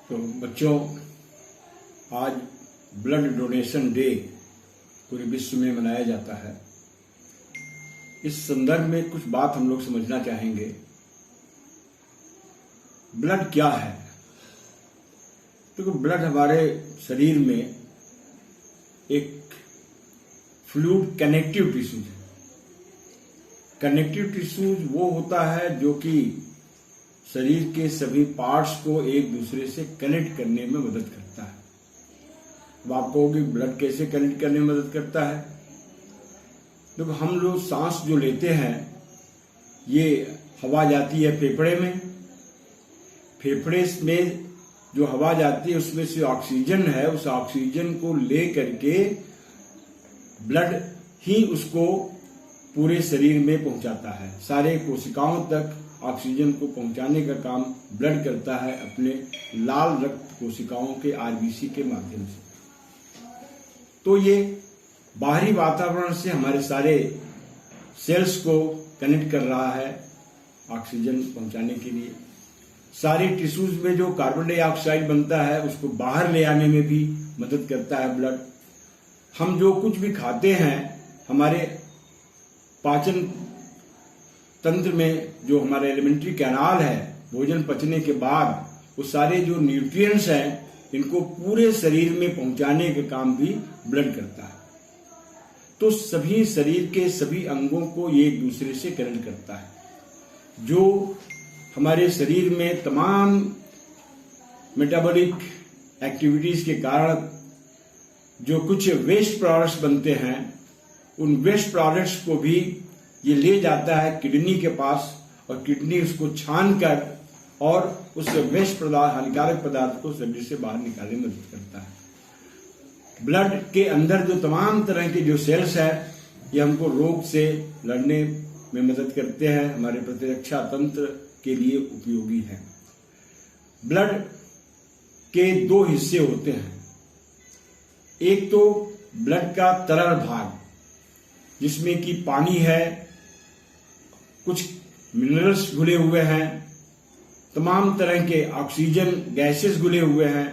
तो बच्चों, आज ब्लड डोनेशन डे पूरे विश्व में मनाया जाता है। इस संदर्भ में कुछ बात हम लोग समझना चाहेंगे। ब्लड क्या है? तो ब्लड हमारे शरीर में एक फ्लूइड कनेक्टिव टिश्यूज है। कनेक्टिव टिश्यूज वो होता है जो कि शरीर के सभी पार्ट्स को एक दूसरे से कनेक्ट करने में मदद करता है। अब आप कहोगे ब्लड कैसे कनेक्ट करने में मदद करता है? देखो, हम लोग सांस जो लेते हैं, ये हवा जाती है फेफड़े में। फेफड़े में जो हवा जाती है उसमें से ऑक्सीजन है, उस ऑक्सीजन को ले करके ब्लड ही उसको पूरे शरीर में पहुंचाता है। सारे कोशिकाओं तक ऑक्सीजन को पहुंचाने का काम ब्लड करता है अपने लाल रक्त कोशिकाओं के आरबीसी के माध्यम से। तो ये बाहरी वातावरण से हमारे सारे सेल्स को कनेक्ट कर रहा है ऑक्सीजन पहुंचाने के लिए। सारे टिश्यूज में जो कार्बन डाइऑक्साइड बनता है उसको बाहर ले आने में भी मदद करता है ब्लड। हम जो कुछ भी खाते हैं, हमारे पाचन तंत्र में जो हमारे एलिमेंट्री कैनाल है, भोजन पचने के बाद वो सारे जो न्यूट्रिएंट्स हैं, इनको पूरे शरीर में पहुंचाने का काम भी ब्लड करता है। तो सभी शरीर के सभी अंगों को ये एक दूसरे से कनेक्ट करता है। जो हमारे शरीर में तमाम मेटाबॉलिक एक्टिविटीज के कारण जो कुछ वेस्ट प्रोडक्ट्स बनते हैं, उन वेस्ट प्रोडक्ट्स को भी ये ले जाता है किडनी के पास, और किडनी उसको छान कर और उस वेस्ट पदार्थ, हानिकारक पदार्थ को शरीर से बाहर निकालने में मदद करता है। ब्लड के अंदर जो तमाम तरह के जो सेल्स है, ये हमको रोग से लड़ने में मदद करते हैं, हमारे प्रतिरक्षा तंत्र के लिए उपयोगी है। ब्लड के दो हिस्से होते हैं। एक तो ब्लड का तरल भाग, जिसमें कि पानी है, कुछ मिनरल्स घुले हुए हैं, तमाम तरह के ऑक्सीजन गैसेस घुले हुए हैं,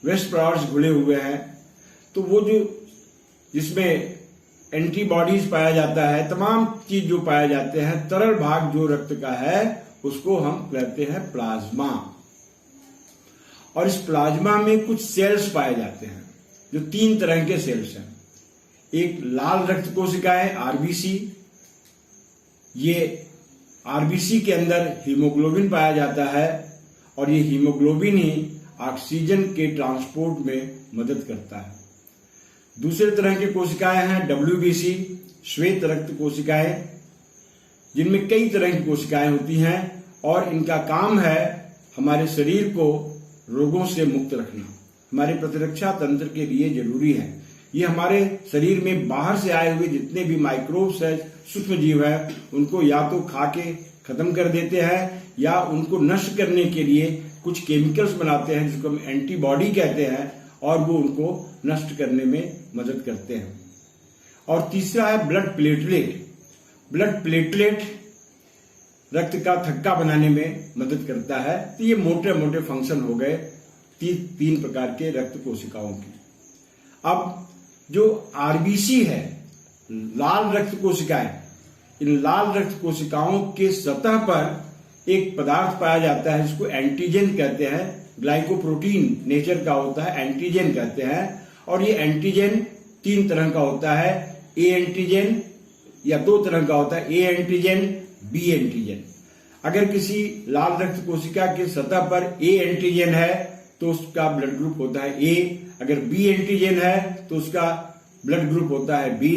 वेस्ट प्रोडक्ट्स घुले हुए हैं। तो वो जो जिसमें एंटीबॉडीज पाया जाता है, तमाम चीज जो पाए जाते हैं, तरल भाग जो रक्त का है, उसको हम कहते हैं प्लाज्मा। और इस प्लाज्मा में कुछ सेल्स पाए जाते हैं, जो 3 तरह के सेल्स हैं। एक लाल रक्त कोशिकाएं, आरबीसी। ये आरबीसी के अंदर हीमोग्लोबिन पाया जाता है, और ये हीमोग्लोबिन ही ऑक्सीजन के ट्रांसपोर्ट में मदद करता है। दूसरे तरह की कोशिकाएं हैं डब्ल्यूबीसी, श्वेत रक्त कोशिकाएं, जिनमें कई तरह की कोशिकाएं होती हैं, और इनका काम है हमारे शरीर को रोगों से मुक्त रखना। हमारे प्रतिरक्षा तंत्र के लिए जरूरी है। ये हमारे शरीर में बाहर से आए हुए जितने भी माइक्रोब्स है, सूक्ष्म जीव है, उनको या तो खा के खत्म कर देते हैं, या उनको नष्ट करने के लिए कुछ केमिकल्स बनाते हैं, जिसको हम एंटीबॉडी कहते हैं, और वो उनको नष्ट करने में मदद करते हैं। और तीसरा है ब्लड प्लेटलेट। ब्लड प्लेटलेट रक्त का थक्का बनाने में मदद करता है। तो ये मोटे मोटे फंक्शन हो गए 3 प्रकार के रक्त कोशिकाओं के। अब जो आरबीसी है, लाल रक्त कोशिकाएं, इन लाल रक्त कोशिकाओं के सतह पर एक पदार्थ पाया जाता है जिसको एंटीजन कहते हैं। ग्लाइकोप्रोटीन नेचर का होता है, एंटीजन कहते हैं। और ये एंटीजन 3 तरह का होता है। ए एंटीजन, या 2 तरह का होता है, ए एंटीजन, बी एंटीजन। अगर किसी लाल रक्त कोशिका के सतह पर ए एंटीजन है तो उसका ब्लड ग्रुप होता है ए। अगर बी एंटीजन है तो उसका ब्लड ग्रुप होता है बी।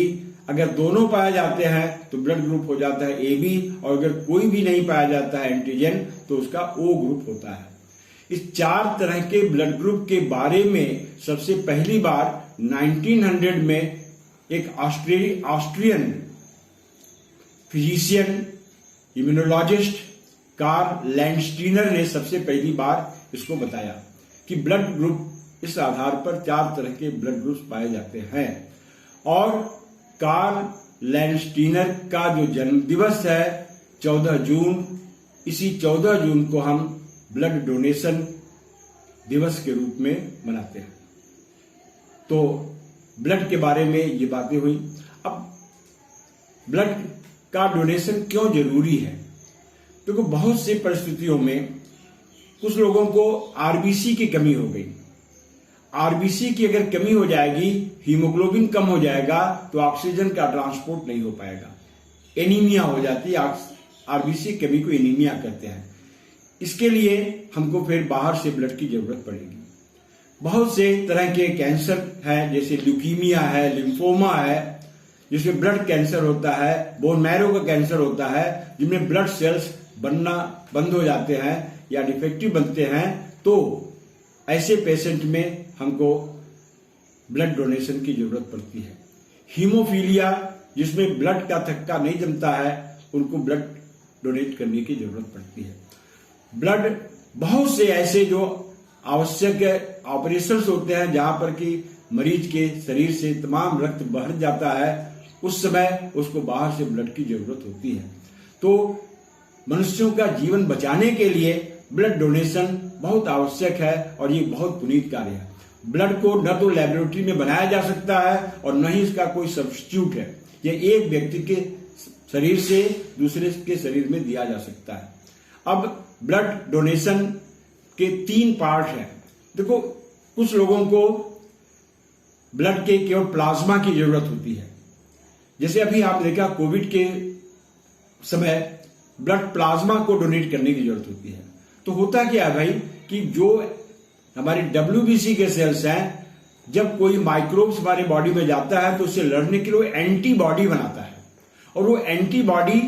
अगर दोनों पाए जाते हैं तो ब्लड ग्रुप हो जाता है ए बी, और अगर कोई भी नहीं पाया जाता है एंटीजन तो उसका ओ ग्रुप होता है। इस 4 तरह के ब्लड ग्रुप के बारे में सबसे पहली बार 1900 में एक Austrian physician, immunologist Karl Landsteiner ने सबसे पहली बार इसको बताया कि ब्लड ग्रुप, इस आधार पर 4 तरह के ब्लड ग्रुप्स पाए जाते हैं। और कार्ल लैंडस्टीनर का जो जन्म दिवस है 14 जून, इसी 14 जून को हम ब्लड डोनेशन दिवस के रूप में मनाते हैं। तो ब्लड के बारे में ये बातें हुई। अब ब्लड का डोनेशन क्यों जरूरी है? देखो, बहुत सी परिस्थितियों में कुछ लोगों को आरबीसी की कमी हो गई। आरबीसी की अगर कमी हो जाएगी, हीमोग्लोबिन कम हो जाएगा, तो ऑक्सीजन का ट्रांसपोर्ट नहीं हो पाएगा, एनीमिया हो जाती है। आरबीसी कमी को एनीमिया कहते हैं। इसके लिए हमको फिर बाहर से ब्लड की जरूरत पड़ेगी। बहुत से तरह के कैंसर है, जैसे ल्यूकीमिया है, लिम्फोमा है, जिसमें ब्लड कैंसर होता है, बोन मैरो का कैंसर होता है, जिनमें ब्लड सेल्स बनना बंद हो जाते हैं या डिफेक्टिव बनते हैं। तो ऐसे पेशेंट में हमको ब्लड डोनेशन की जरूरत पड़ती है। हीमोफीलिया, जिसमें ब्लड का थक्का नहीं जमता है, उनको ब्लड डोनेट करने की जरूरत पड़ती है। ब्लड बहुत से ऐसे जो आवश्यक ऑपरेशंस होते हैं, जहां पर कि मरीज के शरीर से तमाम रक्त बह जाता है, उस समय उसको बाहर से ब्लड की जरूरत होती है। तो मनुष्यों का जीवन बचाने के लिए ब्लड डोनेशन बहुत आवश्यक है और ये बहुत पुनीत कार्य है। ब्लड को न तो लेबोरेटरी में बनाया जा सकता है और न ही इसका कोई सब्स्टिट्यूट है। ये एक व्यक्ति के शरीर से दूसरे के शरीर में दिया जा सकता है। अब ब्लड डोनेशन के 3 पार्ट हैं। देखो, कुछ लोगों को ब्लड के केवल प्लाज्मा की जरूरत होती है। जैसे अभी आप देखा, कोविड के समय ब्लड प्लाज्मा को डोनेट करने की जरूरत होती है। तो होता क्या है भाई कि जो हमारी WBC के सेल्स हैं, जब कोई माइक्रोब्स हमारे बॉडी में जाता है तो उससे लड़ने के लिए एंटीबॉडी बनाता है और वो एंटीबॉडी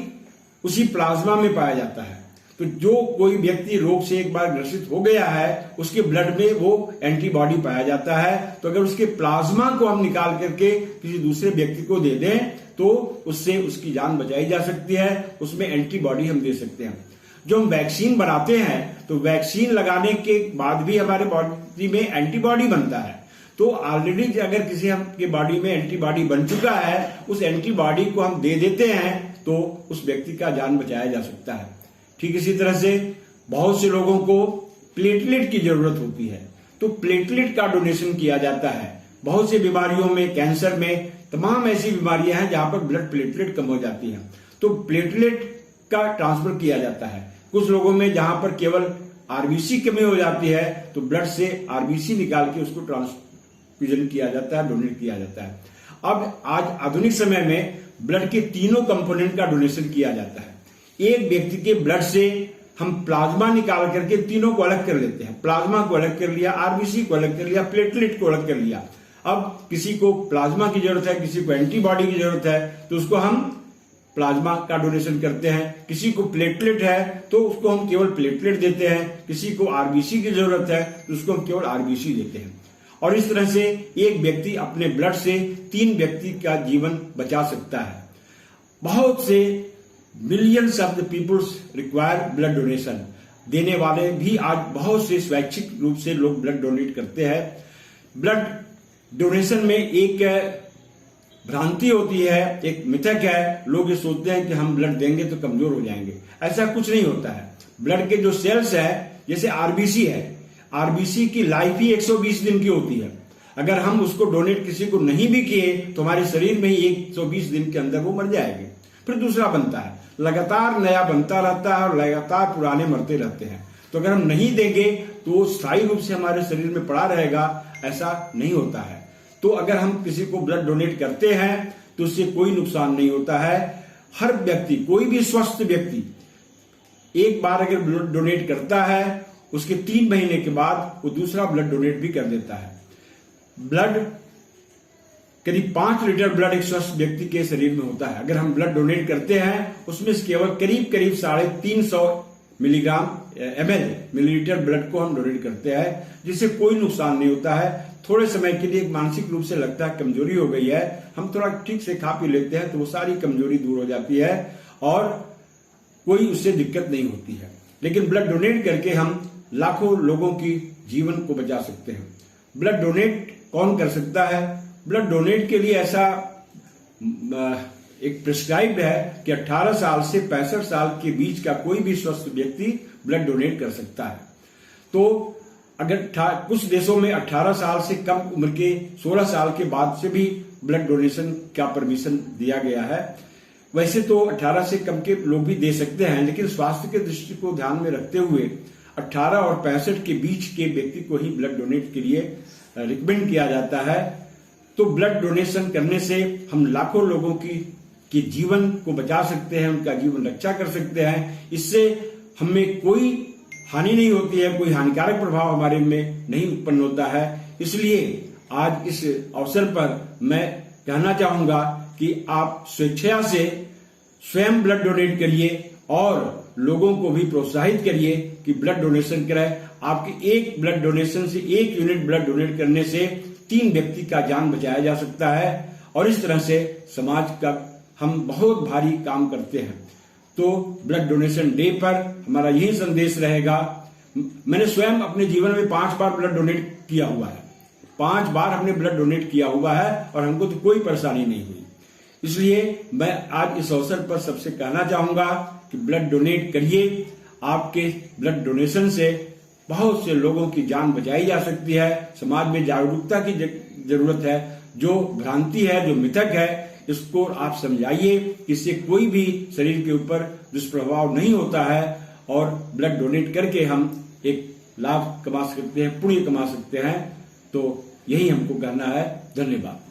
उसी प्लाज्मा में पाया जाता है। तो जो कोई व्यक्ति रोग से एक बार ग्रसित हो गया है, उसके ब्लड में वो एंटीबॉडी पाया जाता है। तो अगर उसके प्लाज्मा को हम निकाल करके किसी दूसरे व्यक्ति को दे दें तो उससे उसकी जान बचाई जा सकती है, उसमें एंटीबॉडी हम दे सकते हैं। जो हम वैक्सीन बनाते हैं, तो वैक्सीन लगाने के बाद भी हमारे बॉडी में एंटीबॉडी बनता है। तो ऑलरेडी अगर किसी के बॉडी में एंटीबॉडी बन चुका है, उस एंटीबॉडी को हम दे देते हैं तो उस व्यक्ति का जान बचाया जा सकता है। ठीक इसी तरह से बहुत से लोगों को प्लेटलेट की जरूरत होती है, तो प्लेटलेट का डोनेशन किया जाता है। बहुत सी बीमारियों में, कैंसर में, तमाम ऐसी बीमारियां हैं जहां पर ब्लड प्लेटलेट कम हो जाती हैं, तो प्लेटलेट का ट्रांसफर किया जाता है। कुछ लोगों में जहां पर केवल आरबीसी कमी हो जाती है, तो ब्लड से आरबीसी निकाल के उसको ट्रांसफ्यूजन किया जाता है, डोनेट किया जाता है। अब आज आधुनिक समय में ब्लड के तीनों कंपोनेंट का डोनेशन किया जाता है। एक व्यक्ति के ब्लड से हम प्लाज्मा निकाल करके तीनों को अलग कर लेते हैं। प्लाज्मा को अलग कर लिया, आरबीसी को अलग कर लिया, प्लेटलेट को अलग कर लिया। अब किसी को प्लाज्मा की जरूरत है, किसी को एंटीबॉडी की जरूरत है, तो उसको हम प्लाज्मा का डोनेशन करते हैं। किसी को प्लेटलेट है तो उसको हम केवल प्लेटलेट देते हैं। किसी को आरबीसी की जरूरत है तो उसको हम केवल आरबीसी देते हैं। और इस तरह से एक व्यक्ति अपने ब्लड से 3 व्यक्ति का जीवन बचा सकता है। बहुत से millions of the peoples require blood donation. देने वाले भी आज बहुत से स्वैच्छिक रूप से लोग ब्लड डोनेट करते हैं। ब्लड डोनेशन में एक भ्रांति होती है, एक मिथक है। लोग ये सोचते हैं कि हम ब्लड देंगे तो कमजोर हो जाएंगे। ऐसा कुछ नहीं होता है। ब्लड के जो सेल्स है, जैसे आरबीसी है, आरबीसी की लाइफ ही 120 दिन की होती है। अगर हम उसको डोनेट किसी को नहीं भी किए तो हमारे शरीर में ही 120 दिन के अंदर वो मर जाएंगे, फिर दूसरा बनता है। लगातार नया बनता रहता है और लगातार पुराने मरते रहते हैं। तो अगर हम नहीं देंगे तो वो स्थायी रूप से हमारे शरीर में पड़ा रहेगा, ऐसा नहीं होता है। तो अगर हम किसी को ब्लड डोनेट करते हैं तो उससे कोई नुकसान नहीं होता है। हर व्यक्ति, कोई भी स्वस्थ व्यक्ति एक बार अगर ब्लड डोनेट करता है, उसके 3 महीने के बाद वो दूसरा ब्लड डोनेट भी कर देता है। ब्लड करीब 5 लीटर ब्लड एक स्वस्थ व्यक्ति के शरीर में होता है। अगर हम ब्लड डोनेट करते हैं, उसमें से केवल करीब 350 मिलीलीटर ब्लड को हम डोनेट करते हैं, जिससे कोई नुकसान नहीं होता है। थोड़े समय के लिए मानसिक रूप से लगता है कमजोरी हो गई है, हम थोड़ा ठीक से खा पी लेते हैं तो वो सारी कमजोरी दूर हो जाती है और कोई उससे दिक्कत नहीं होती है। लेकिन ब्लड डोनेट करके हम लाखों लोगों की जीवन को बचा सकते हैं। ब्लड डोनेट कौन कर सकता है? ब्लड डोनेट के लिए ऐसा एक प्रिस्क्राइब्ड है कि 18 साल से 65 साल के बीच का कोई भी स्वस्थ व्यक्ति ब्लड डोनेट कर सकता है। तो अगर कुछ देशों में 18 साल से कम उम्र के 16 साल के बाद से भी ब्लड डोनेशन का परमिशन दिया गया है। वैसे तो 18 से कम के लोग भी दे सकते हैं, लेकिन स्वास्थ्य के दृष्टि को ध्यान में रखते हुए 18 और 65 के बीच के व्यक्ति को ही ब्लड डोनेट के लिए रिकमेंड किया जाता है। तो ब्लड डोनेशन करने से हम लाखों लोगों की जीवन को बचा सकते हैं, उनका जीवन रक्षा कर सकते हैं। इससे हमें कोई हानि नहीं होती है, कोई हानिकारक प्रभाव हमारे में नहीं उत्पन्न होता है। इसलिए आज इस अवसर पर मैं कहना चाहूंगा कि आप स्वेच्छा से स्वयं ब्लड डोनेट करिए और लोगों को भी प्रोत्साहित करिए कि ब्लड डोनेशन कराएं। आपके एक ब्लड डोनेशन से 1 यूनिट ब्लड डोनेट करने से 3 व्यक्ति का जान बचाया जा सकता है और इस तरह से समाज का हम बहुत भारी काम करते हैं। तो ब्लड डोनेशन डे पर हमारा यही संदेश रहेगा। मैंने स्वयं अपने जीवन में 5 बार ब्लड डोनेट किया हुआ है, 5 बार हमने ब्लड डोनेट किया हुआ है और हमको तो कोई परेशानी नहीं हुई। इसलिए मैं आज इस अवसर पर सबसे कहना चाहूंगा कि ब्लड डोनेट करिए। आपके ब्लड डोनेशन से बहुत से लोगों की जान बचाई जा सकती है। समाज में जागरूकता की जरूरत है। जो भ्रांति है, जो मिथक है, इसको आप समझाइए कि इससे कोई भी शरीर के ऊपर दुष्प्रभाव नहीं होता है और ब्लड डोनेट करके हम एक लाभ कमा सकते हैं, पुण्य कमा सकते हैं। तो यही हमको कहना है। धन्यवाद।